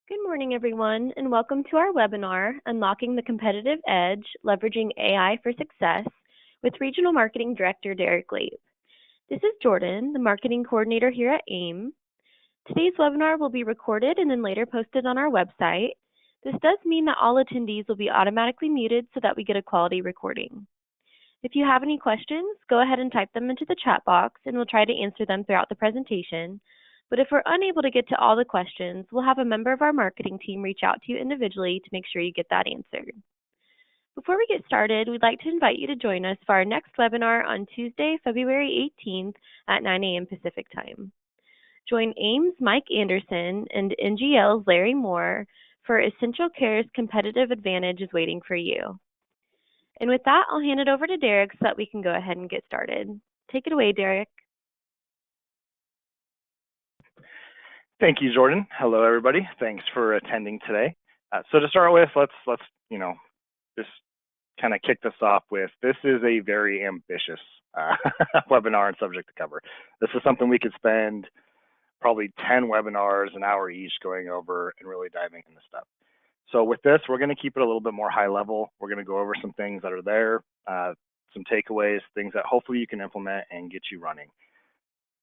Good morning, everyone, and welcome to our webinar, Unlocking the Competitive Edge, Leveraging AI for Success, with Regional Marketing Director Derek Lape. This is Jordan, the Marketing Coordinator here at AIM. Today's webinar will be recorded and then later posted on our website. This does mean that all attendees will be automatically muted so that we get a quality recording. If you have any questions, go ahead and type them into the chat box and we'll try to answer them throughout the presentation. But if we're unable to get to all the questions, we'll have a member of our marketing team reach out to you individually to make sure you get that answered. Before we get started, we'd like to invite you to join us for our next webinar on Tuesday, February 18th at 9 a.m. Pacific Time. Join AIM's Mike Anderson and NGL's Larry Moore for Essential Care's Competitive Advantage is waiting for you. And with that, I'll hand it over to Derek so that we can go ahead and get started. Take it away, Derek. Thank you, Jordan. Hello, everybody. Thanks for attending today. So to start with, let's just kind of kick this off with, this is a very ambitious webinar and subject to cover. This is something we could spend probably 10 webinars, an hour each, going over and really diving into stuff. So with this, we're going to keep it a little bit more high level. We're going to go over some things that are there, some takeaways, things that hopefully you can implement and get you running.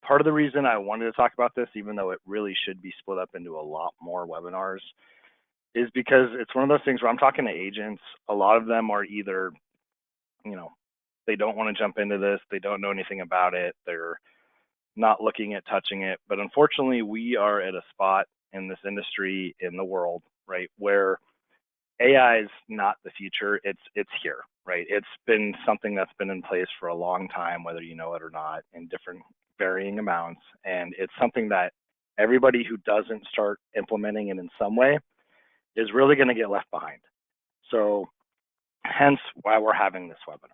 Part of the reason I wanted to talk about this, even though it really should be split up into a lot more webinars, is because it's one of those things where I'm talking to agents. A lot of them are either, they don't want to jump into this, they don't know anything about it, they're not looking at touching it. But unfortunately, we are at a spot in this industry, in the world, right, where AI is not the future, it's here, right? It's been something that's been in place for a long time, whether you know it or not, in different varying amounts. And it's something that everybody who doesn't start implementing it in some way is really going to get left behind. So hence why we're having this webinar.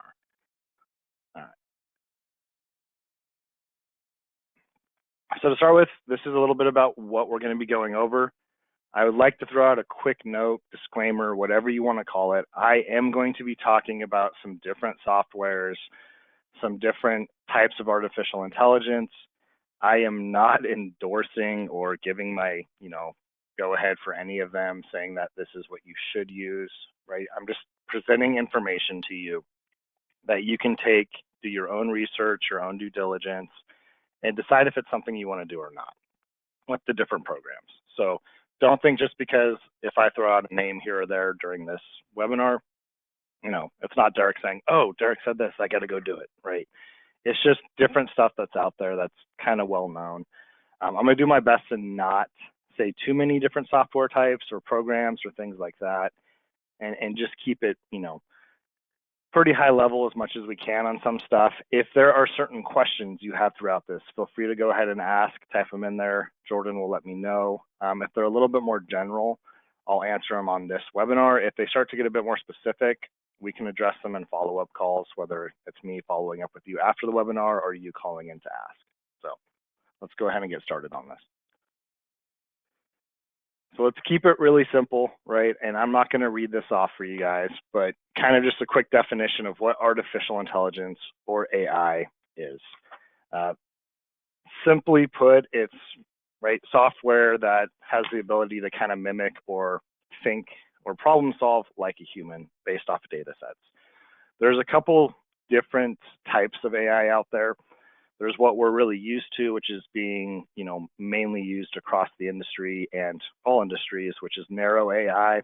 So to start with, this is a little bit about what we're going to be going over. I would like to throw out a quick note, disclaimer, whatever you want to call it. I am going to be talking about some different softwares, some different types of artificial intelligence. I am not endorsing or giving my, go ahead for any of them, saying that this is what you should use, right? I'm just presenting information to you that you can take, do your own research, your own due diligence, and decide if it's something you want to do or not with the different programs. So don't think just because if I throw out a name here or there during this webinar, it's not Derek saying, oh, Derek said this, I got to go do it, right? It's just different stuff that's out there that's kind of well known. I'm going to do my best to not say too many different software types or programs or things like that, and just keep it, pretty high level as much as we can on some stuff. If there are certain questions you have throughout this, feel free to go ahead and ask, type them in there. Jordan will let me know. If they're a little bit more general, I'll answer them on this webinar. If they start to get a bit more specific, we can address them in follow-up calls, whether it's me following up with you after the webinar or you calling in to ask. So let's go ahead and get started on this. So let's keep it really simple, right? And I'm not going to read this off for you guys, but kind of just a quick definition of what artificial intelligence or AI is. Simply put, it's software that has the ability to kind of mimic or think or problem solve like a human based off of data sets. There's a couple different types of AI out there. There's what we're really used to, which is being, mainly used across the industry and all industries, which is narrow AI.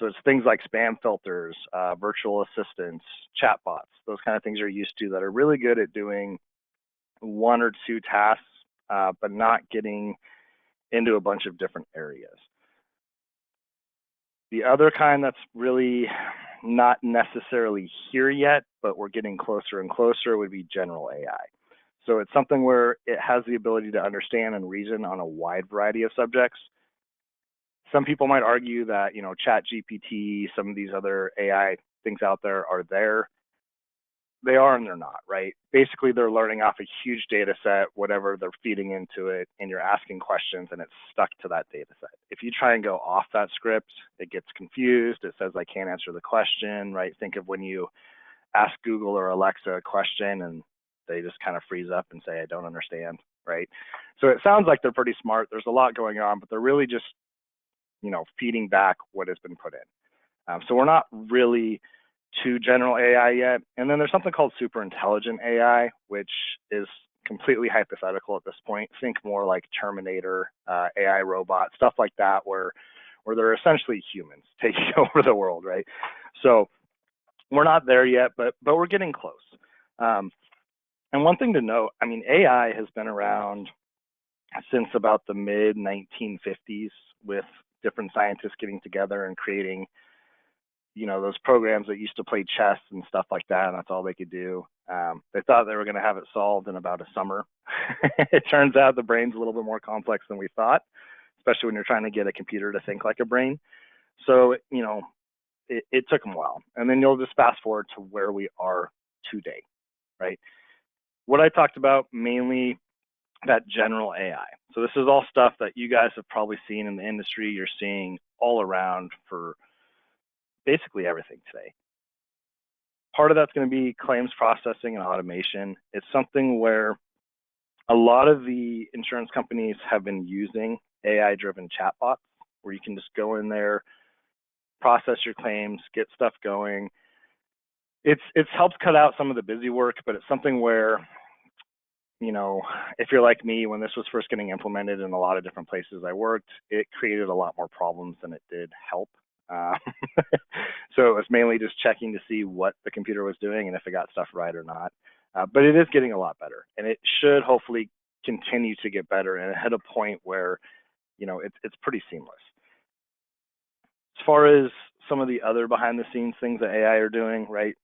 So it's things like spam filters, virtual assistants, chatbots, those kind of things you're used to that are really good at doing one or two tasks, but not getting into a bunch of different areas. The other kind that's really not necessarily here yet, but we're getting closer and closer, would be general AI. So it's something where it has the ability to understand and reason on a wide variety of subjects. Some people might argue that, ChatGPT, some of these other AI things out there are there. They are and they're not, right? Basically, they're learning off a huge data set, whatever they're feeding into it, and you're asking questions and it's stuck to that data set. If you try and go off that script, it gets confused. It says, I can't answer the question, right? Think of when you ask Google or Alexa a question and they just kind of freeze up and say, I don't understand, right? So it sounds like they're pretty smart. There's a lot going on, but they're really just feeding back what has been put in. So we're not really to general AI yet. And then there's something called super intelligent AI, which is completely hypothetical at this point. Think more like Terminator, AI robot, stuff like that, where they're essentially humans taking over the world, right? So we're not there yet, but we're getting close. And one thing to note, I mean, AI has been around since about the mid 1950s with different scientists getting together and creating those programs that used to play chess and stuff like that, and that's all they could do. They thought they were going to have it solved in about a summer. It turns out the brain's a little bit more complex than we thought, especially when you're trying to get a computer to think like a brain. So, it took them a while. And then you'll just fast forward to where we are today, right? What I talked about mainly that general AI. So this is all stuff that you guys have probably seen in the industry. You're seeing all around for basically everything today. Part of that's going to be claims processing and automation. It's something where a lot of the insurance companies have been using AI-driven chatbots where you can just go in there, process your claims, get stuff going. It's helped cut out some of the busy work, but it's something where, if you're like me, when this was first getting implemented in a lot of different places I worked, it created a lot more problems than it did help. Uh, so it was mainly just checking to see what the computer was doing and if it got stuff right or not. But it is getting a lot better, and it should hopefully continue to get better and hit a point where, it's pretty seamless. As far as some of the other behind the scenes things that AI are doing, right?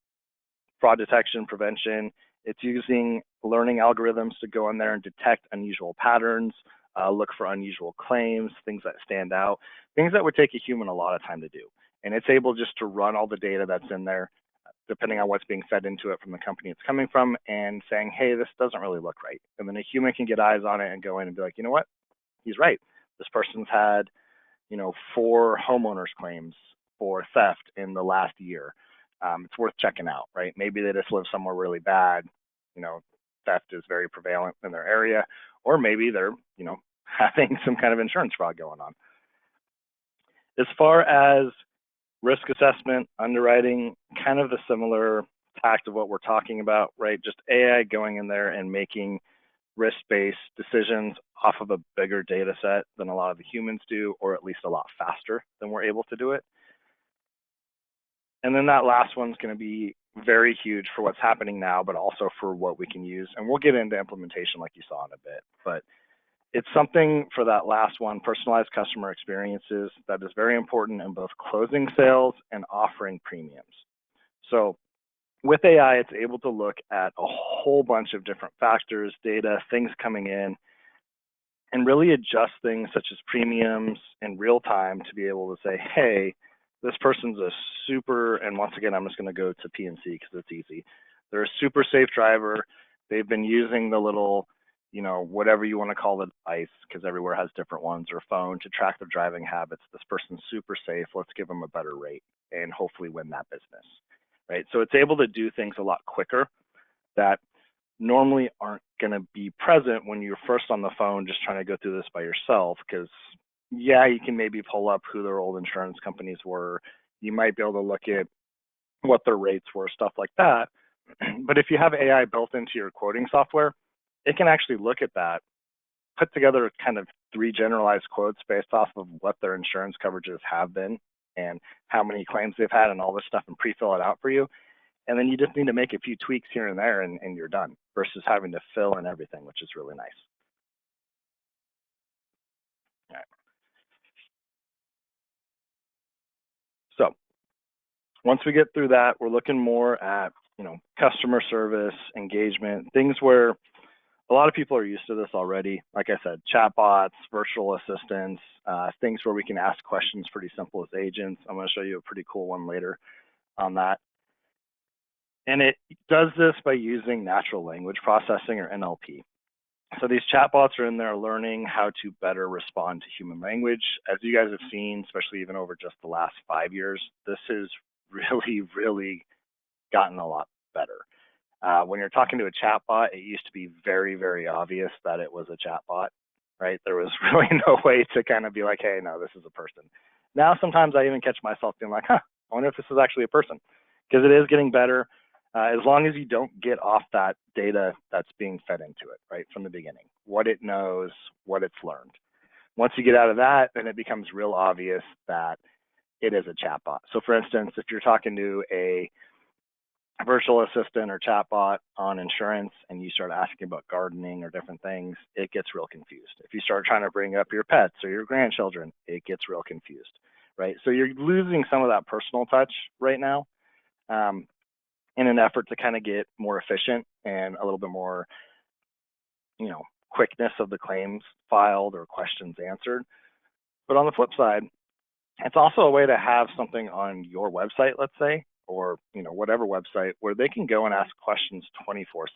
Fraud detection, prevention, it's using learning algorithms to go in there and detect unusual patterns, look for unusual claims, things that stand out, things that would take a human a lot of time to do. And it's able just to run all the data that's in there, depending on what's being fed into it from the company it's coming from, and saying, hey, this doesn't really look right. And then a human can get eyes on it and go in and be like, you know what? He's right. This person's had, 4 homeowners claims for theft in the last year. It's worth checking out, right? Maybe they just live somewhere really bad. Theft is very prevalent in their area, or maybe they're, having some kind of insurance fraud going on. As far as risk assessment, underwriting, kind of the similar tact of what we're talking about, right? Just AI going in there and making risk-based decisions off of a bigger data set than a lot of the humans do, or at least a lot faster than we're able to do it. And then that last one's going to be very huge for what's happening now, but also for what we can use. And we'll get into implementation like you saw in a bit. But it's something for that last one, personalized customer experiences, that is very important in both closing sales and offering premiums. So with AI, it's able to look at a whole bunch of different factors, data, things coming in, and really adjust things such as premiums in real time to be able to say, hey, this person's a super, and once again, I'm just going to go to PNC because it's easy. They're a super safe driver. They've been using the little, whatever you want to call it, device, because everywhere has different ones, or phone to track their driving habits. This person's super safe. Let's give them a better rate and hopefully win that business, right? So it's able to do things a lot quicker that normally aren't going to be present when you're first on the phone just trying to go through this by yourself, because yeah, you can maybe pull up who their old insurance companies were. You might be able to look at what their rates were, stuff like that. But if you have AI built into your quoting software, it can actually look at that, put together kind of 3 generalized quotes based off of what their insurance coverages have been and how many claims they've had and all this stuff, and pre-fill it out for you. And then you just need to make a few tweaks here and there, and you're done, versus having to fill in everything, which is really nice. All right. So once we get through that, we're looking more at, customer service, engagement, things where a lot of people are used to this already. Like I said, chatbots, virtual assistants, things where we can ask questions pretty simple as agents. I'm going to show you a pretty cool one later on that. And it does this by using natural language processing, or NLP. So these chatbots are in there learning how to better respond to human language. As you guys have seen, especially even over just the last 5 years, this has really, really gotten a lot better. When you're talking to a chatbot, it used to be very, very obvious that it was a chatbot. right? There was really no way to kind of be like, hey, no, this is a person. Now, sometimes I even catch myself being like, I wonder if this is actually a person, because it is getting better. As long as you don't get off that data that's being fed into it, right, from the beginning, what it knows, what it's learned. Once you get out of that, then it becomes real obvious that it is a chatbot. So for instance, if you're talking to a virtual assistant or chatbot on insurance and you start asking about gardening or different things, it gets real confused. If you start trying to bring up your pets or your grandchildren, it gets real confused, right? So you're losing some of that personal touch right now, in an effort to kind of get more efficient and a little bit more, quickness of the claims filed or questions answered. But on the flip side, it's also a way to have something on your website, let's say, or whatever website, where they can go and ask questions 24/7.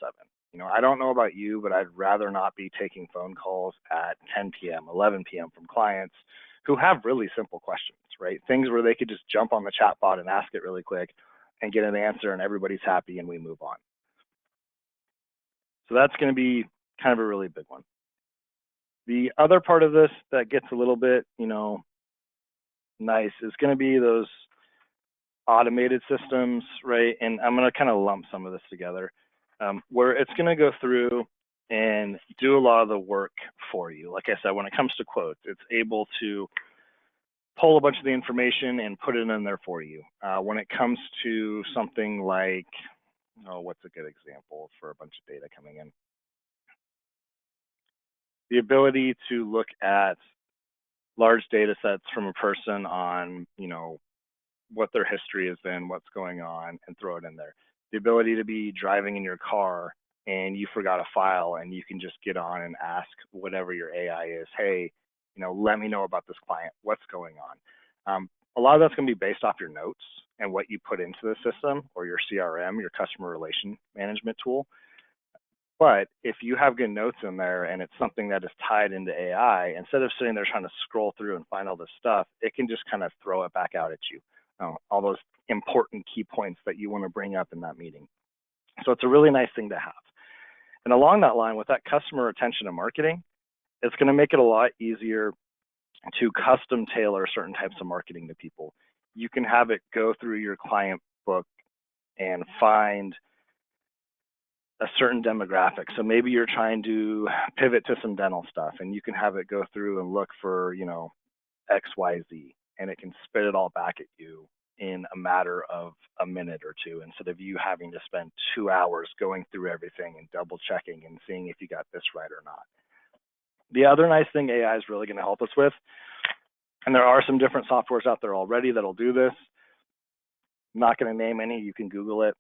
I don't know about you, but I'd rather not be taking phone calls at 10 p.m., 11 p.m. from clients who have really simple questions, right? Things where they could just jump on the chat bot and ask it really quick and get an answer, and everybody's happy and we move on. So that's going to be kind of a really big one. The other part of this that gets a little bit, nice is going to be those automated systems, right? And I'm going to kind of lump some of this together, where it's going to go through and do a lot of the work for you. Like I said, when it comes to quotes, it's able to pull a bunch of the information and put it in there for you. When it comes to something like, what's a good example for a bunch of data coming in? The ability to look at large data sets from a person on, what their history has been, what's going on, and throw it in there. The ability to be driving in your car and you forgot a file and you can just get on and ask whatever your AI is, hey, let me know about this client, what's going on. A lot of that's going to be based off your notes and what you put into the system or your CRM, your customer relation management tool. But if you have good notes in there and it's something that is tied into AI, instead of sitting there trying to scroll through and find all this stuff, it can just kind of throw it back out at you, all those important key points that you want to bring up in that meeting. So it's a really nice thing to have. And along that line, with that customer retention and marketing, it's going to make it a lot easier to custom tailor certain types of marketing to people. You can have it go through your client book and find a certain demographic. So maybe you're trying to pivot to some dental stuff and you can have it go through and look for, XYZ, and it can spit it all back at you in a matter of a minute or two, instead of you having to spend 2 hours going through everything and double checking and seeing if you got this right or not. The other nice thing AI is really going to help us with, and there are some different softwares out there already that'll do this. I'm not going to name any, you can Google it,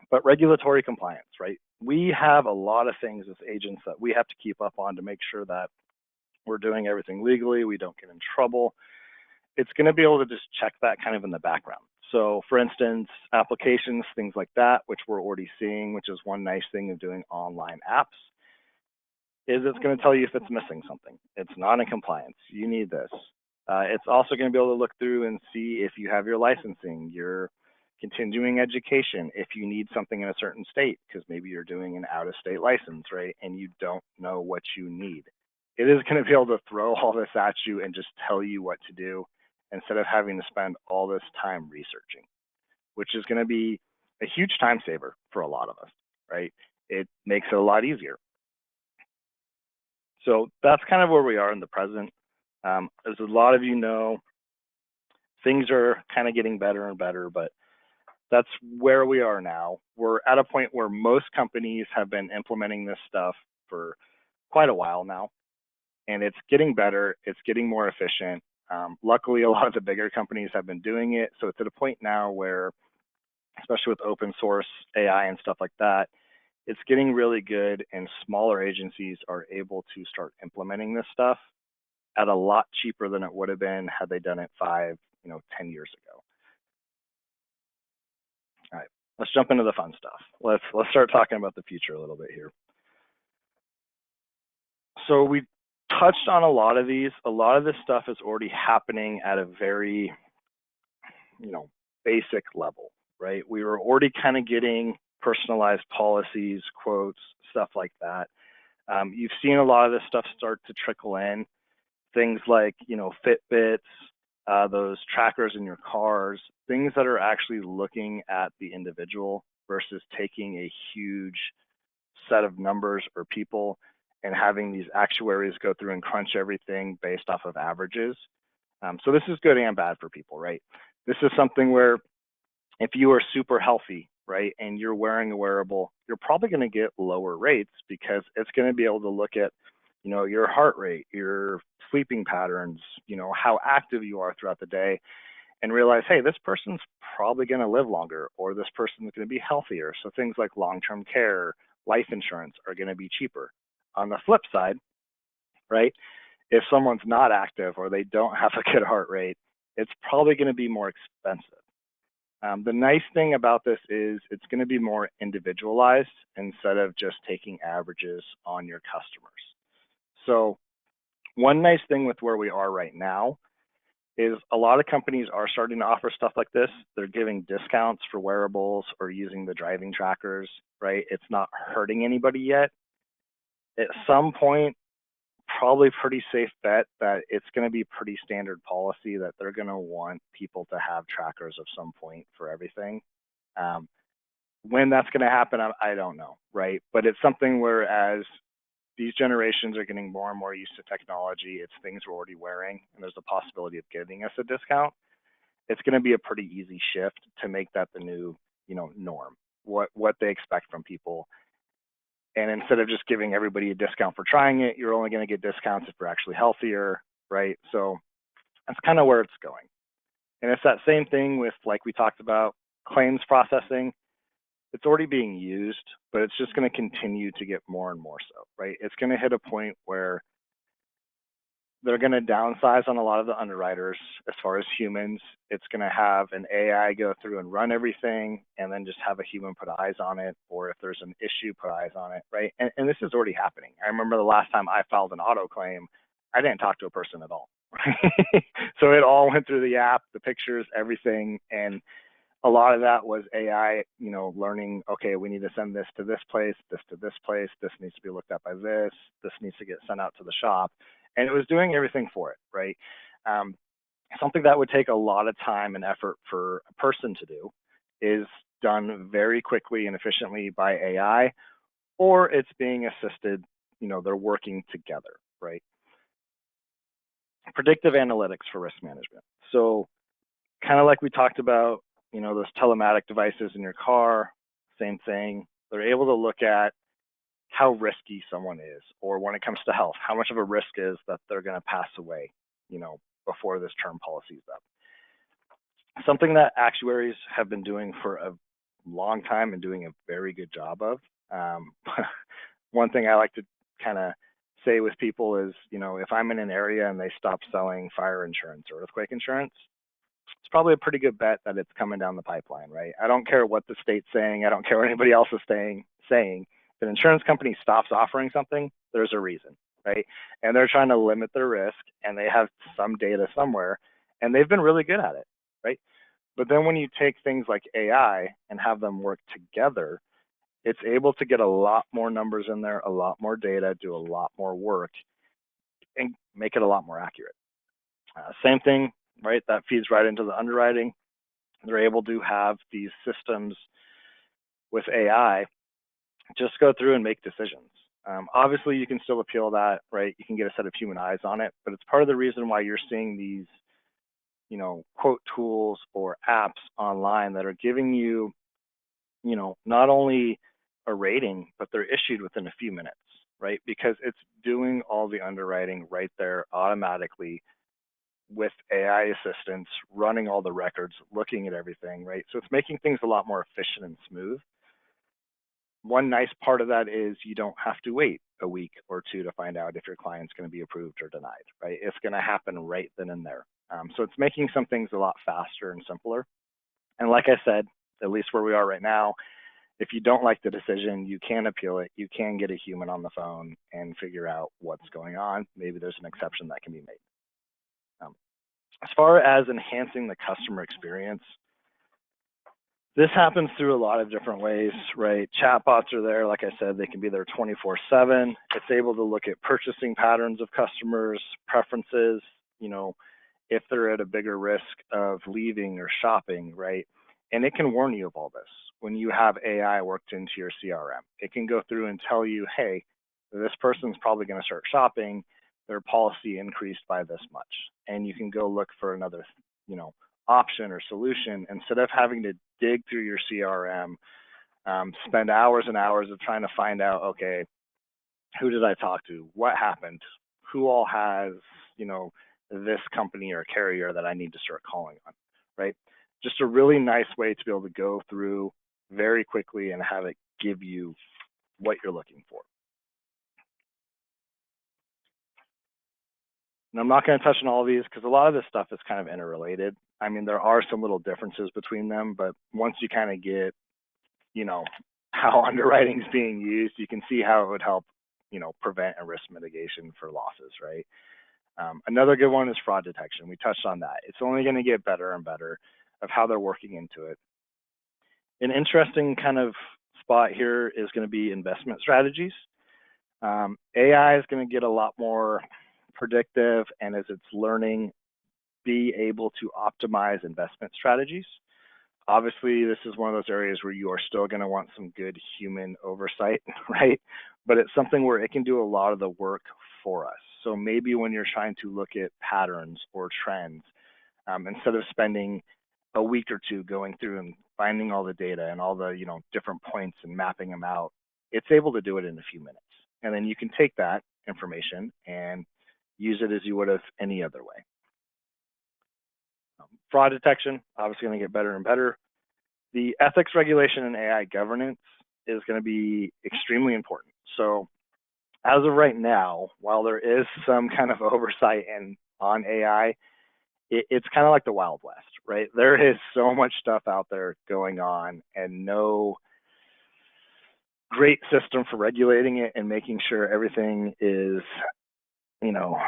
but regulatory compliance, right? We have a lot of things as agents that we have to keep up on to make sure that we're doing everything legally, we don't get in trouble. It's going to be able to just check that kind of in the background. So for instance, applications, things like that, which we're already seeing, which is one nice thing of doing online apps, is it's going to tell you if it's missing something. It's not in compliance. You need this. It's also going to be able to look through and see if you have your licensing, your continuing education, if you need something in a certain state, because maybe you're doing an out-of-state license, right, and you don't know what you need. It is going to be able to throw all this at you and just tell you what to do instead of having to spend all this time researching, which is going to be a huge time saver for a lot of us, right? It makes it a lot easier. So that's kind of where we are in the present. As a lot of you know, things are kind of getting better and better, but that's where we are now. We're at a point where most companies have been implementing this stuff for quite a while now, and it's getting better. It's getting more efficient. Luckily, a lot of the bigger companies have been doing it. So it's at a point now where, especially with open source AI and stuff like that, it's getting really good, and smaller agencies are able to start implementing this stuff at a lot cheaper than it would have been had they done it 5, 10 years ago. All right, let's jump into the fun stuff. Let's start talking about the future a little bit here. So we touched on a lot of these. A lot of this stuff is already happening at a very, basic level, right? We were already kind of getting personalized policies, quotes, stuff like that. You've seen a lot of this stuff start to trickle in, things like, Fitbits, those trackers in your cars, things that are actually looking at the individual versus taking a huge set of numbers or people and having these actuaries go through and crunch everything based off of averages. So this is good and bad for people, right? This is something where if you are super healthy, right, and you're wearing a wearable, you're probably going to get lower rates because it's going to be able to look at, your heart rate, your sleeping patterns, how active you are throughout the day, and realize, hey, this person's probably going to live longer, or this person's going to be healthier. So things like long-term care, life insurance are going to be cheaper. On the flip side, right, if someone's not active or they don't have a good heart rate, it's probably going to be more expensive. The nice thing about this is it's going to be more individualized instead of just taking averages on your customers. So one nice thing with where we are right now is a lot of companies are starting to offer stuff like this. They're giving discounts for wearables or using the driving trackers, right? It's not hurting anybody yet. At some point, probably pretty safe bet that it's going to be pretty standard policy that they're going to want people to have trackers of some point for everything. Um, when that's going to happen, I don't know, right? But it's something where as these generations are getting more and more used to technology, it's things we're already wearing, and there's a possibility of giving us a discount. It's going to be a pretty easy shift to make that the new, norm. What they expect from people, and instead of just giving everybody a discount for trying it, you're only going to get discounts if you're actually healthier, right? So that's kind of where it's going. And it's that same thing with, like we talked about, claims processing. It's already being used, but it's just going to continue to get more and more so, right? It's going to hit a point where they're going to downsize on a lot of the underwriters as far as humans. It's going to have an AI go through and run everything and then just have a human put eyes on it. Or if there's an issue, put eyes on it, right? And this is already happening. I remember the last time I filed an auto claim, I didn't talk to a person at all. So it all went through the app, the pictures, everything. And a lot of that was AI, learning, okay, we need to send this to this place, this to this place, this needs to be looked at by this needs to get sent out to the shop. And it was doing everything for it, right? Something that would take a lot of time and effort for a person to do is done very quickly and efficiently by AI, or it's being assisted, they're working together, right? Predictive analytics for risk management. So kind of like we talked about, those telematic devices in your car, same thing. They're able to look at how risky someone is, or when it comes to health, how much of a risk is that they're going to pass away, before this term policy is up. Something that actuaries have been doing for a long time and doing a very good job of. One thing I like to kind of say with people is, if I'm in an area and they stop selling fire insurance or earthquake insurance, it's probably a pretty good bet that it's coming down the pipeline, right? I don't care what the state's saying. I don't care what anybody else is saying. If an insurance company stops offering something, there's a reason, right? And they're trying to limit their risk, and they have some data somewhere, and they've been really good at it, right? But then when you take things like AI and have them work together, it's able to get a lot more numbers in there, a lot more data, do a lot more work, and make it a lot more accurate. Same thing, right? That feeds right into the underwriting. They're able to have these systems with AI just go through and make decisions. Obviously, you can still appeal that, right? You can get a set of human eyes on it, but it's part of the reason why you're seeing these, quote tools or apps online that are giving you, not only a rating, but they're issued within a few minutes, right? Because it's doing all the underwriting right there automatically with AI assistance, running all the records, looking at everything, right? So it's making things a lot more efficient and smooth. One nice part of that is you don't have to wait a week or two to find out if your client's going to be approved or denied, right? It's going to happen right then and there. So it's making some things a lot faster and simpler. And like I said, at least where we are right now, if you don't like the decision, you can appeal it. You can get a human on the phone and figure out what's going on. Maybe there's an exception that can be made. As far as enhancing the customer experience, This happens through a lot of different ways, right? Chatbots are there, like I said, they can be there 24/7. It's able to look at purchasing patterns of customers, preferences, you know, if they're at a bigger risk of leaving or shopping, right? And it can warn you of all this. When you have AI worked into your CRM, it can go through and tell you, hey, this person's probably going to start shopping, their policy increased by this much. And you can go look for another, you know, option or solution instead of having to dig through your CRM, spend hours and hours of trying to find out, okay, who did I talk to? What happened? Who all has, you know, this company or carrier that I need to start calling on, right? Just a really nice way to be able to go through very quickly and have it give you what you're looking for. And I'm not going to touch on all of these because a lot of this stuff is kind of interrelated. I mean, there are some little differences between them, but once you kind of get, you know, how underwriting is being used, you can see how it would help, you know, prevent and risk mitigation for losses, right? Another good one is fraud detection. We touched on that. It's only going to get better and better of how they're working into it. An interesting kind of spot here is going to be investment strategies. AI is going to get a lot more predictive, and as it's learning, be able to optimize investment strategies. Obviously, this is one of those areas where you are still going to want some good human oversight, right? But it's something where it can do a lot of the work for us. So maybe when you're trying to look at patterns or trends, instead of spending a week or two going through and finding all the data and all the, you know, different points and mapping them out, it's able to do it in a few minutes. And then you can take that information and use it as you would have any other way. Fraud detection, obviously going to get better and better. The ethics regulation and AI governance is going to be extremely important. So as of right now, while there is some kind of oversight on AI, it's kind of like the Wild West, right? There is so much stuff out there going on and no great system for regulating it and making sure everything is, you know,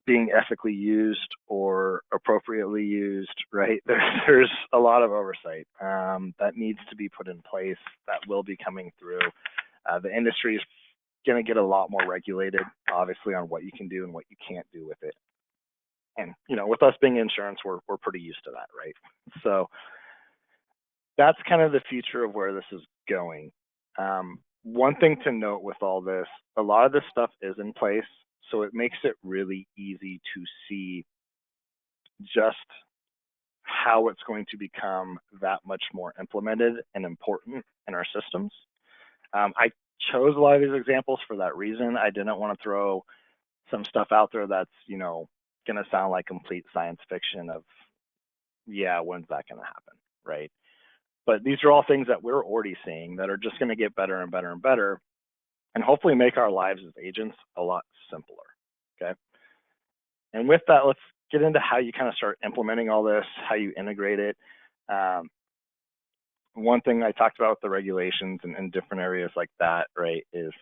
being ethically used or appropriately used, right? There's a lot of oversight that needs to be put in place that will be coming through. The industry is going to get a lot more regulated, obviously, on what you can do and what you can't do with it. And, you know, with us being insurance, we're pretty used to that, right? So that's kind of the future of where this is going. One thing to note with all this, a lot of this stuff is in place, so it makes it really easy to see just how it's going to become that much more implemented and important in our systems. I chose a lot of these examples for that reason. I didn't want to throw some stuff out there that's, you know, going to sound like complete science fiction of, yeah, when's that going to happen, right? But these are all things that we're already seeing that are just going to get better and better and better, and hopefully make our lives as agents a lot simpler, okay? And with that, let's get into how you kind of start implementing all this, how you integrate it. One thing I talked about with the regulations and different areas like that, right, is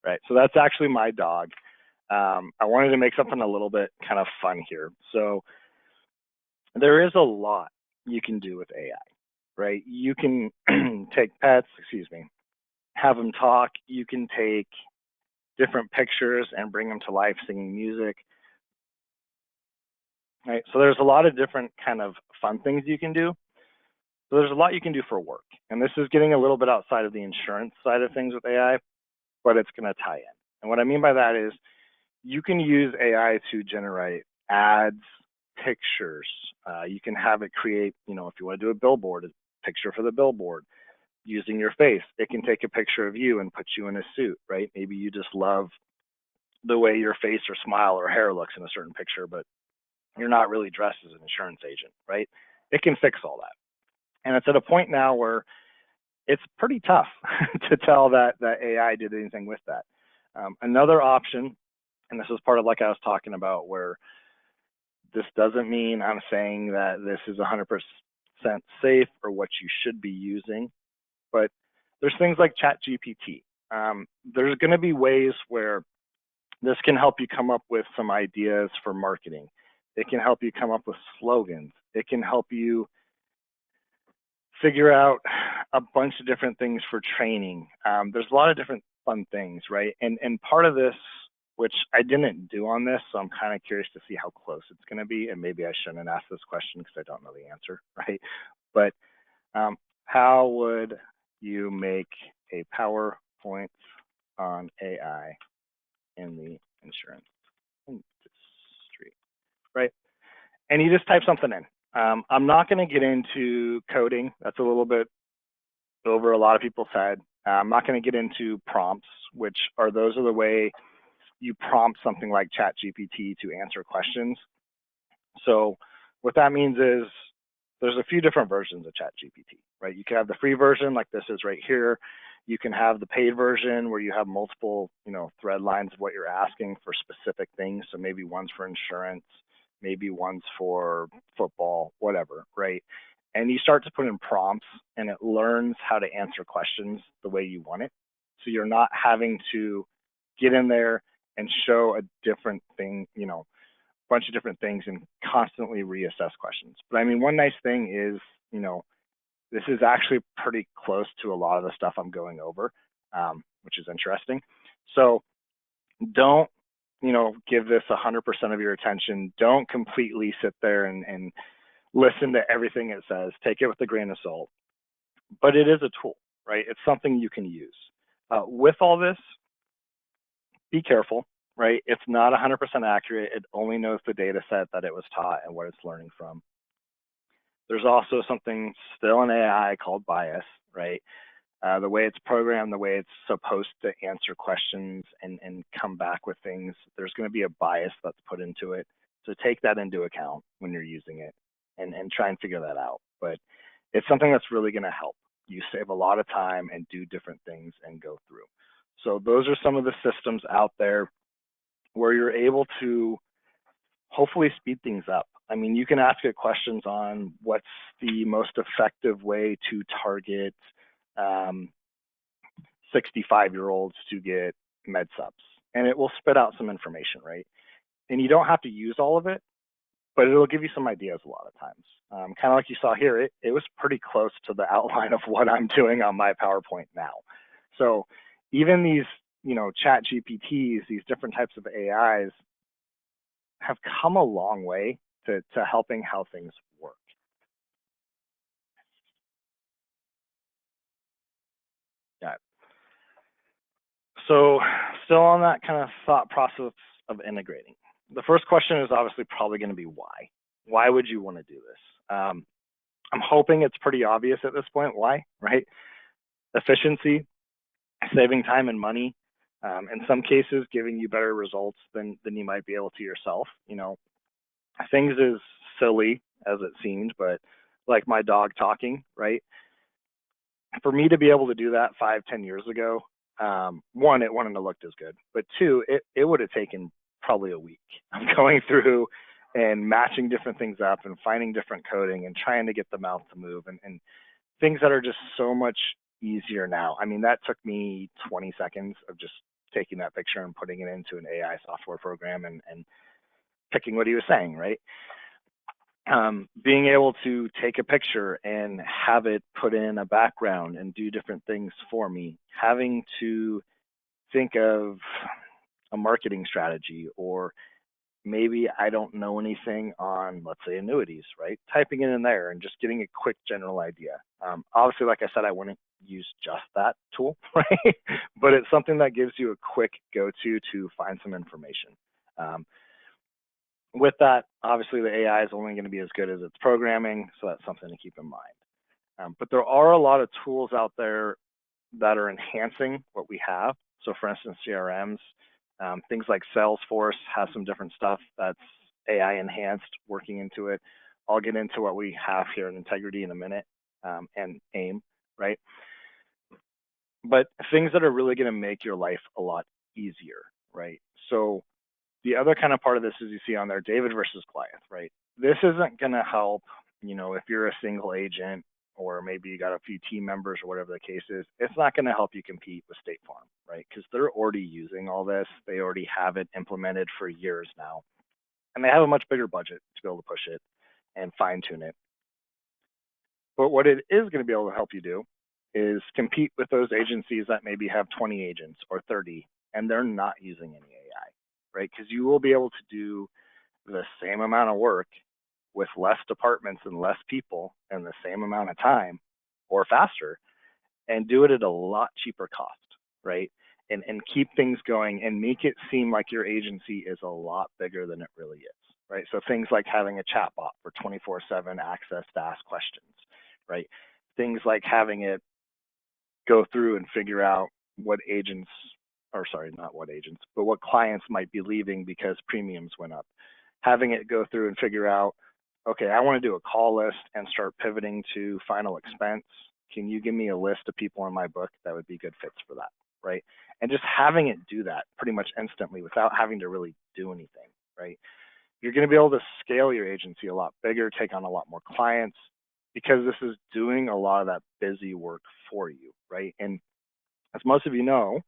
right. So that's actually my dog. I wanted to make something a little bit kind of fun here. So there is a lot you can do with AI, right? You can take pets, have them talk. You can take different pictures and bring them to life singing music, right? So there's a lot of different kind of fun things you can do. So there's a lot you can do for work. And this is getting a little bit outside of the insurance side of things with AI, but it's going to tie in. And what I mean by that is you can use AI to generate ads, pictures. You can have it create, you know, if you want to do a billboard, a picture for the billboard using your face. It can take a picture of you and put you in a suit, right? Maybe you just love the way your face or smile or hair looks in a certain picture, but you're not really dressed as an insurance agent, right? It can fix all that. And it's at a point now where it's pretty tough to tell that AI did anything with that. Another option, and this is part of like I was talking about, where this doesn't mean I'm saying that this is 100% safe or what you should be using, but there's things like ChatGPT. There's going to be ways where This can help you come up with some ideas for marketing. It can help you come up with slogans. It can help you figure out a bunch of different things for training. There's a lot of different fun things, right? And part of this, which I didn't do on this, so I'm kind of curious to see how close it's going to be, and maybe I shouldn't ask this question because I don't know the answer, right? But how would you make a PowerPoint on AI in the insurance industry, right? And you just type something in. I'm not going to get into coding. That's a little bit over a lot of people's head. I'm not going to get into prompts, which are those are the way you prompt something like ChatGPT to answer questions. So what that means is there's a few different versions of ChatGPT, right? You can have the free version like this is right here. You can have the paid version where you have multiple, thread lines of what you're asking for specific things. So maybe one's for insurance, maybe one's for football, whatever, right? And you start to put in prompts and it learns how to answer questions the way you want it. So you're not having to get in there and show a different thing, bunch of different things and constantly reassess questions. But I mean, one nice thing is, this is actually pretty close to a lot of the stuff I'm going over, which is interesting. So don't, give this 100% of your attention. Don't completely sit there and listen to everything it says. Take it with a grain of salt. But it is a tool, right? It's something you can use. With all this, be careful, right? It's not 100% accurate. It only knows the data set that it was taught and what it's learning from. There's also something still in AI called bias, right? The way it's programmed, the way it's supposed to answer questions and come back with things, there's going to be a bias that's put into it. So take that into account when you're using it and try and figure that out. But it's something that's really going to help you save a lot of time and do different things and go through. So those are some of the systems out there where you're able to hopefully speed things up. I mean, you can ask it questions on what's the most effective way to target 65-year-olds to get med subs, and it will spit out some information, right? And you don't have to use all of it, but it'll give you some ideas a lot of times. Kind of like you saw here, it was pretty close to the outline of what I'm doing on my PowerPoint now. So even these, chat GPTs, these different types of AIs have come a long way to helping how things work. Yeah. So still on that kind of thought process of integrating. The first question is obviously probably going to be why. Why would you want to do this? I'm hoping it's pretty obvious at this point why, right? Efficiency, saving time and money, in some cases giving you better results than you might be able to yourself. Things as silly as it seemed, but like my dog talking, right? For me to be able to do that 5-10 years ago, one, it wouldn't have looked as good, but two, it would have taken probably a week. I'm going through and matching different things up and finding different coding and trying to get the mouth to move and things that are just so much easier now. I mean, that took me 20 seconds of just taking that picture and putting it into an AI software program and picking what he was saying, right? Being able to take a picture and have it put in a background and do different things for me, having to think of a marketing strategy, or maybe I don't know anything on, let's say, annuities, right? Typing it in there and just getting a quick general idea. Obviously, like I said, I wouldn't use just that tool, right? But it's something that gives you a quick go-to to find some information. With that, obviously the AI is only going to be as good as its programming, so that's something to keep in mind. But there are a lot of tools out there that are enhancing what we have. So for instance, CRMs, things like Salesforce has some different stuff that's AI enhanced working into it. I'll get into what we have here in Integrity in a minute, and AIM, right? But things that are really going to make your life a lot easier, right? So the other kind of part of this is you see on there, David versus Goliath, right? This isn't going to help, if you're a single agent or maybe you got a few team members or whatever the case is, it's not going to help you compete with State Farm, right? Because they're already using all this. They already have it implemented for years now, and they have a much bigger budget to be able to push it and fine tune it. But what it is going to be able to help you do is compete with those agencies that maybe have 20 agents or 30 and they're not using any AI, right? Because you will be able to do the same amount of work with less departments and less people in the same amount of time or faster and do it at a lot cheaper cost, right? And keep things going and make it seem like your agency is a lot bigger than it really is, right? So things like having a chatbot for 24/7 access to ask questions, right? Things like having it go through and figure out what agents, or sorry, not what agents, but what clients might be leaving because premiums went up. Having it go through and figure out, okay, I want to do a call list and start pivoting to final expense. Can you give me a list of people in my book that would be good fits for that, right? And just having it do that pretty much instantly without having to really do anything, right? You're going to be able to scale your agency a lot bigger, take on a lot more clients because this is doing a lot of that busy work for you, right? And as most of you know,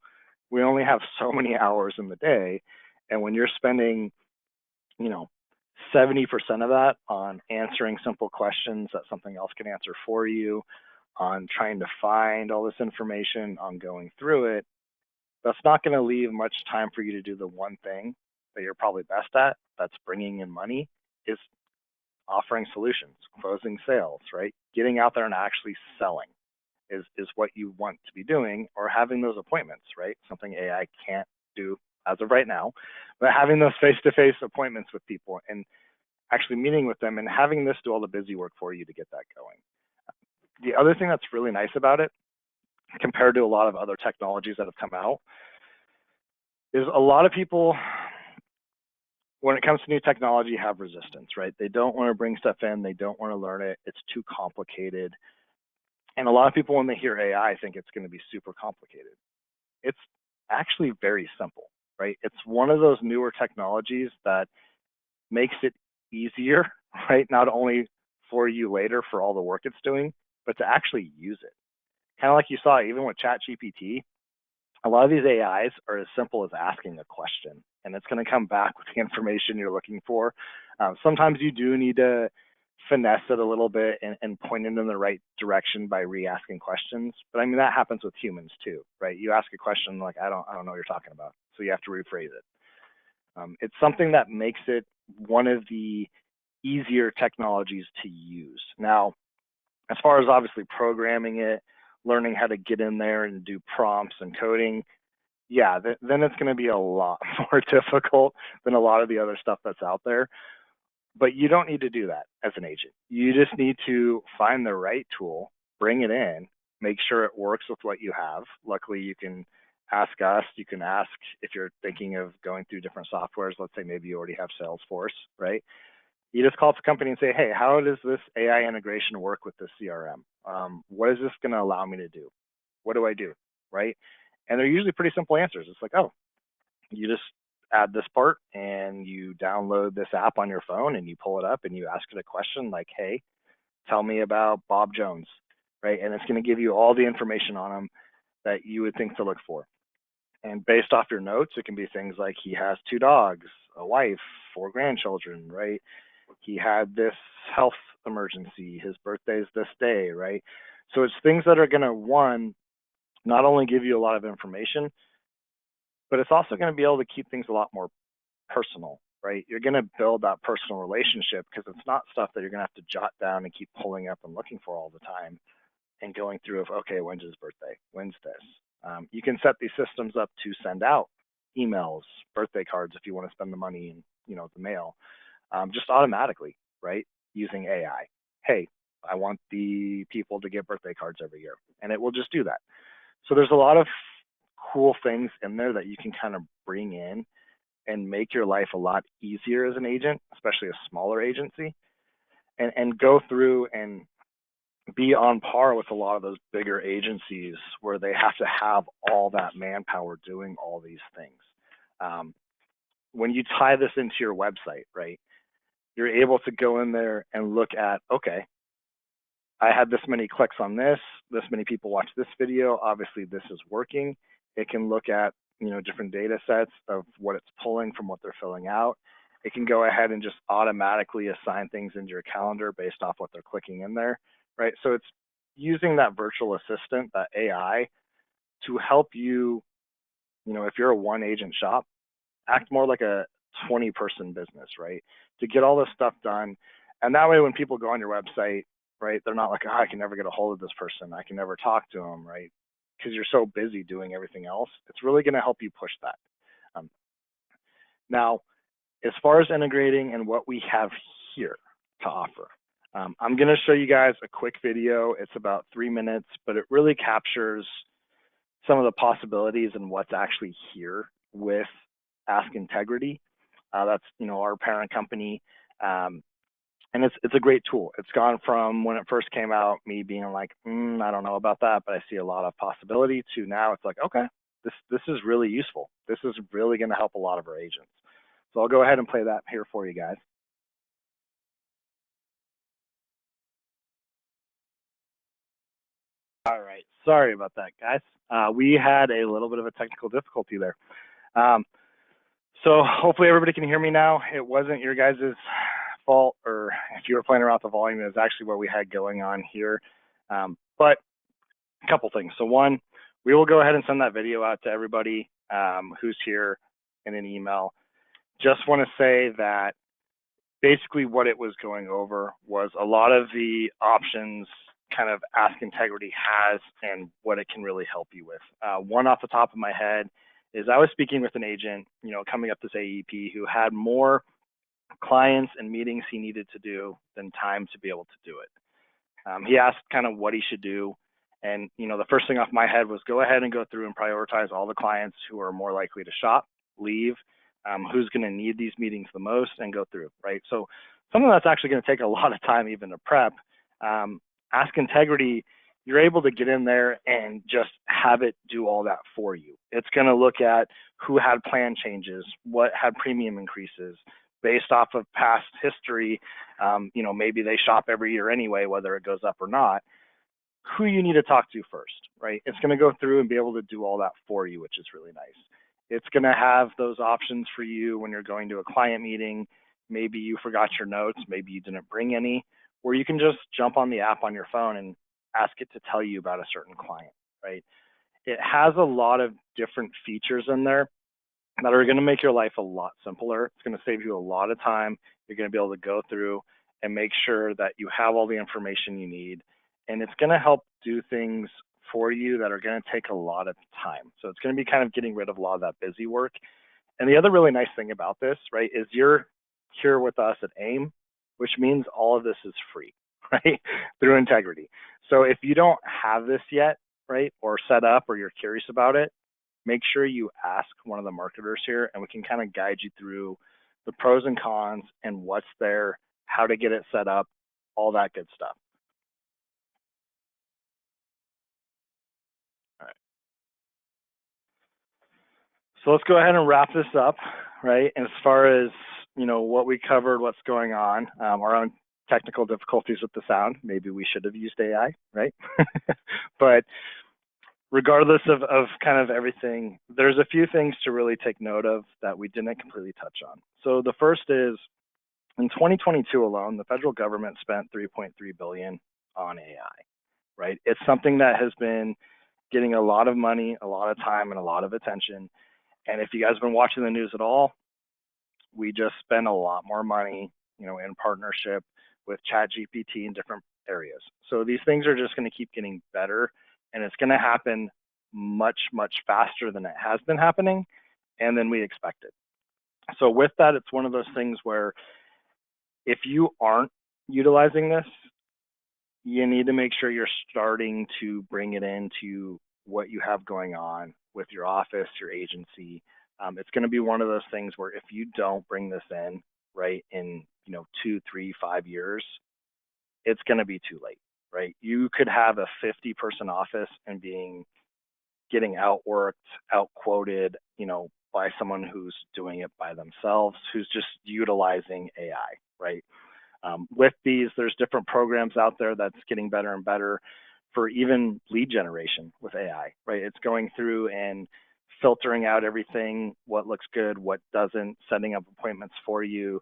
we only have so many hours in the day. And when you're spending, you know, 70% of that on answering simple questions that something else can answer for you, on trying to find all this information, on going through it, that's not going to leave much time for you to do the one thing that you're probably best at, that's bringing in money, is offering solutions, closing sales, right? Getting out there and actually selling is what you want to be doing, or having those appointments, right? Something AI can't do as of right now, but having those face-to-face appointments with people and actually meeting with them and having this do all the busy work for you to get that going. The other thing that's really nice about it, compared to a lot of other technologies that have come out, is a lot of people, when it comes to new technology, have resistance, right? They don't want to bring stuff in, they don't want to learn it, it's too complicated. And a lot of people, when they hear AI, think it's going to be super complicated. It's actually very simple, right? It's one of those newer technologies that makes it easier, right? Not only for you later for all the work it's doing, but to actually use it. Kind of like you saw, even with ChatGPT, a lot of these AIs are as simple as asking a question, and it's going to come back with the information you're looking for. Sometimes you do need to finesse it a little bit and point it in the right direction by re-asking questions. But I mean, that happens with humans too, right? You ask a question like, I don't know what you're talking about, so you have to rephrase it. It's something that makes it one of the easier technologies to use. Now, as far as obviously programming it, learning how to get in there and do prompts and coding, yeah, then it's going to be a lot more difficult than a lot of the other stuff that's out there. But you don't need to do that as an agent. You just need to find the right tool, bring it in, make sure it works with what you have. Luckily, you can ask us. You can ask if you're thinking of going through different softwares. Let's say maybe you already have Salesforce, right? You just call up the company and say, hey, how does this AI integration work with the CRM? What is this going to allow me to do? What do I do, right? And they're usually pretty simple answers. It's like, oh, you just add this part and you download this app on your phone and you pull it up and you ask it a question like, hey, tell me about Bob Jones, right? And it's going to give you all the information on him that you would think to look for. And based off your notes, it can be things like he has 2 dogs, a wife, 4 grandchildren, right? He had this health emergency, his birthday's this day, right? So it's things that are going to, one, not only give you a lot of information, but it's also going to be able to keep things a lot more personal, right? You're going to build that personal relationship because it's not stuff that you're going to have to jot down and keep pulling up and looking for all the time and going through of, okay, when's his birthday? When's this? You can set these systems up to send out emails, birthday cards if you want to spend the money in, the mail, just automatically, right? Using AI. Hey, I want the people to get birthday cards every year, and it will just do that. So there's a lot of cool things in there that you can kind of bring in and make your life a lot easier as an agent, especially a smaller agency, and go through and be on par with a lot of those bigger agencies where they have to have all that manpower doing all these things. When you tie this into your website, right, you're able to go in there and look at, okay, I had this many clicks on this many people watch this video. Obviously, this is working. It can look at, different data sets of what it's pulling from what they're filling out. It can go ahead and just automatically assign things into your calendar based off what they're clicking in there, right? So it's using that virtual assistant, that AI, to help you, if you're a one agent shop, act more like a 20-person business, right? To get all this stuff done. And that way, when people go on your website, right, they're not like, oh, I can never get a hold of this person. I can never talk to them, right? Because you're so busy doing everything else. It's really going to help you push that. Um, Now, as far as integrating and what we have here to offer, I'm going to show you guys a quick video. It's about 3 minutes, but it really captures some of the possibilities and what's actually here with Ask Integrity. That's our parent company, and it's a great tool. It's gone from when it first came out, me being like, I don't know about that, but I see a lot of possibility, to now it's like, okay, this is really useful. This is really going to help a lot of our agents. So I'll go ahead and play that here for you guys. All right, sorry about that, guys. We had a little bit of a technical difficulty there. Um, So hopefully everybody can hear me now. It wasn't your guys' fault, or if you were playing around with the volume, it was actually what we had going on here. But a couple things. So one, we will go ahead and send that video out to everybody who's here in an email. Just want to say that basically what it was going over was a lot of the options kind of Ask Integrity has and what it can really help you with. One off the top of my head is I was speaking with an agent, coming up this AEP, who had more clients and meetings he needed to do than time to be able to do it. He asked kind of what he should do. And, the first thing off my head was go ahead and go through and prioritize all the clients who are more likely to shop, leave, who's going to need these meetings the most, and go through, right? So something that's actually going to take a lot of time even to prep. Ask Integrity, you're able to get in there and just have it do all that for you. It's going to look at who had plan changes, what had premium increases based off of past history. Maybe they shop every year anyway, whether it goes up or not. Who you need to talk to first, right? It's going to go through and be able to do all that for you, which is really nice. It's going to have those options for you when you're going to a client meeting. Maybe you forgot your notes, maybe you didn't bring any, or you can just jump on the app on your phone and ask it to tell you about a certain client, right? It has a lot of different features in there that are going to make your life a lot simpler. It's going to save you a lot of time. You're going to be able to go through and make sure that you have all the information you need. And it's going to help do things for you that are going to take a lot of time. So it's going to be kind of getting rid of a lot of that busy work. And the other really nice thing about this, right, is you're here with us at AIM, which means all of this is free, right, through Integrity. So if you don't have this yet, right, or set up, or you're curious about it, make sure you ask one of the marketers here, and we can kind of guide you through the pros and cons and what's there, how to get it set up, all that good stuff. All right. So let's go ahead and wrap this up, right? And as far as, what we covered, what's going on, our own technical difficulties with the sound, maybe we should have used AI, right? But regardless of kind of everything, there's a few things to really take note of that we didn't completely touch on. So the first is, in 2022 alone, the federal government spent 3.3 billion on AI, right? It's something that has been getting a lot of money, a lot of time, and a lot of attention. And if you guys have been watching the news at all, we just spend a lot more money, in partnership with ChatGPT in different areas. So these things are just going to keep getting better, and it's going to happen much, much faster than it has been happening and than we expected. So with that, it's one of those things where if you aren't utilizing this, you need to make sure you're starting to bring it into what you have going on with your office, your agency. It's going to be one of those things where if you don't bring this in, right, in 2, 3, 5 years, it's going to be too late, right? You could have a 50-person office and getting outworked, outquoted, by someone who's doing it by themselves, who's just utilizing AI, right? With these, there's different programs out there that's getting better and better for even lead generation with AI, right? It's going through and filtering out everything, what looks good, what doesn't, setting up appointments for you,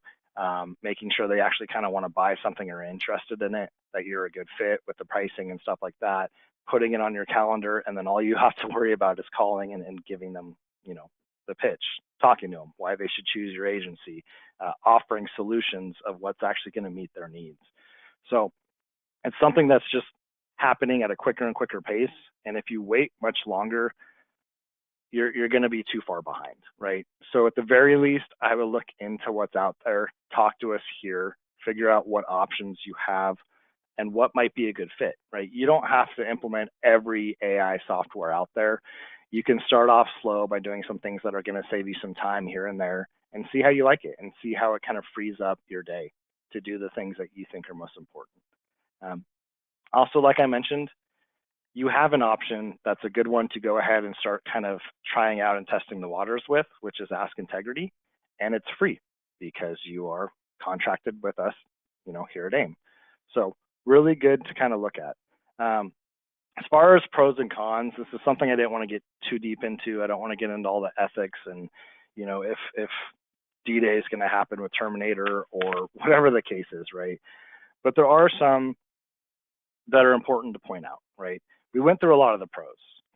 making sure they actually kind of want to buy something or are interested in it, that you're a good fit with the pricing and stuff like that, putting it on your calendar, and then all you have to worry about is calling and giving them, the pitch, talking to them, why they should choose your agency, offering solutions of what's actually going to meet their needs. So it's something that's just happening at a quicker and quicker pace. And if you wait much longer, you're going to be too far behind, right? So at the very least, I would look into what's out there, talk to us here, figure out what options you have and what might be a good fit, right? You don't have to implement every AI software out there. You can start off slow by doing some things that are going to save you some time here and there and see how you like it and see how it kind of frees up your day to do the things that you think are most important. Also, like I mentioned, you have an option that's a good one to go ahead and start kind of trying out and testing the waters with, which is Ask Integrity. And it's free because you are contracted with us, here at AIM. So really good to kind of look at. As far as pros and cons, this is something I didn't want to get too deep into. I don't want to get into all the ethics and, if D-Day is going to happen with Terminator or whatever the case is, right? But there are some that are important to point out, right? We went through a lot of the pros,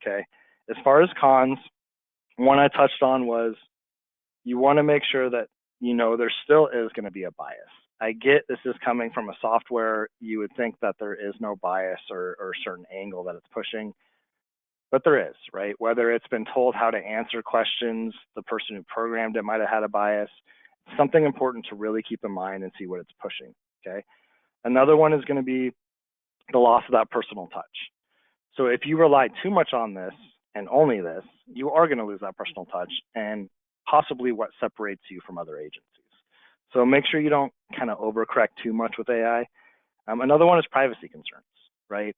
okay? As far as cons, one I touched on was you want to make sure that, there still is going to be a bias. I get this is coming from a software. You would think that there is no bias or a certain angle that it's pushing, but there is, right? Whether it's been told how to answer questions, the person who programmed it might have had a bias. Something important to really keep in mind and see what it's pushing, okay? Another one is going to be the loss of that personal touch. So if you rely too much on this and only this, you are going to lose that personal touch and possibly what separates you from other agencies. So make sure you don't kind of overcorrect too much with AI. Another one is privacy concerns, right?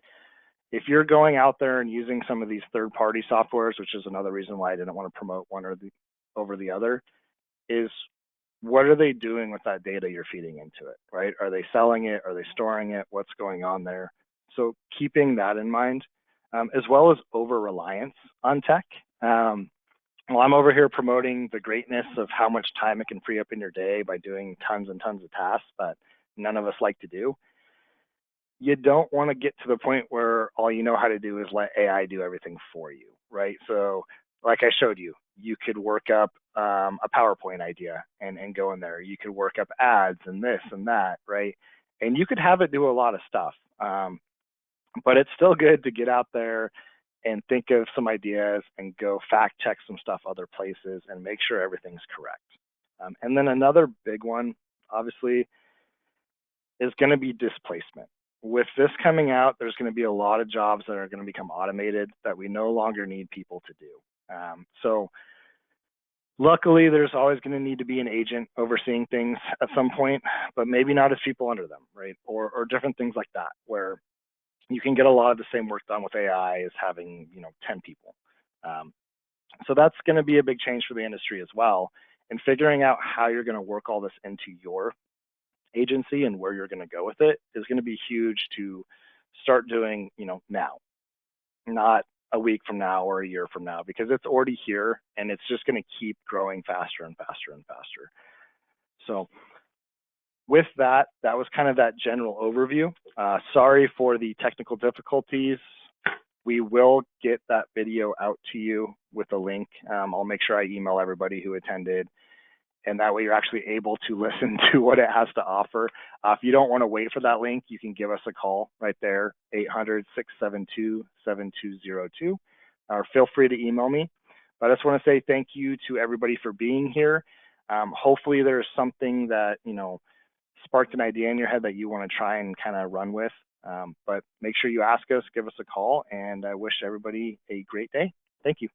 If you're going out there and using some of these third-party softwares, which is another reason why I didn't want to promote one over the other, is what are they doing with that data you're feeding into it, right? Are they selling it? Are they storing it? What's going on there? So keeping that in mind, as well as over-reliance on tech. Well, I'm over here promoting the greatness of how much time it can free up in your day by doing tons and tons of tasks that none of us like to do. You don't want to get to the point where all you know how to do is let AI do everything for you, right? So like I showed you, you could work up a PowerPoint idea and go in there. You could work up ads and this and that, right? And you could have it do a lot of stuff. But it's still good to get out there and think of some ideas and go fact check some stuff other places and make sure everything's correct. And then another big one, obviously, is going to be displacement. With this coming out, there's going to be a lot of jobs that are going to become automated that we no longer need people to do. So luckily, there's always going to need to be an agent overseeing things at some point, but maybe not as people under them, right? Or different things like that, where you can get a lot of the same work done with AI as having, 10 people. So that's going to be a big change for the industry as well. And figuring out how you're going to work all this into your agency and where you're going to go with it is going to be huge to start doing, now, not a week from now or a year from now, because it's already here and it's just going to keep growing faster and faster and faster. So with that, that was kind of that general overview. Sorry for the technical difficulties. We will get that video out to you with a link. I'll make sure I email everybody who attended, and that way you're actually able to listen to what it has to offer. If you don't want to wait for that link, you can give us a call right there, 800-672-7202, or feel free to email me. But I just want to say thank you to everybody for being here. Hopefully there's something that, sparked an idea in your head that you want to try and kind of run with. But make sure you ask us, give us a call, and I wish everybody a great day. Thank you.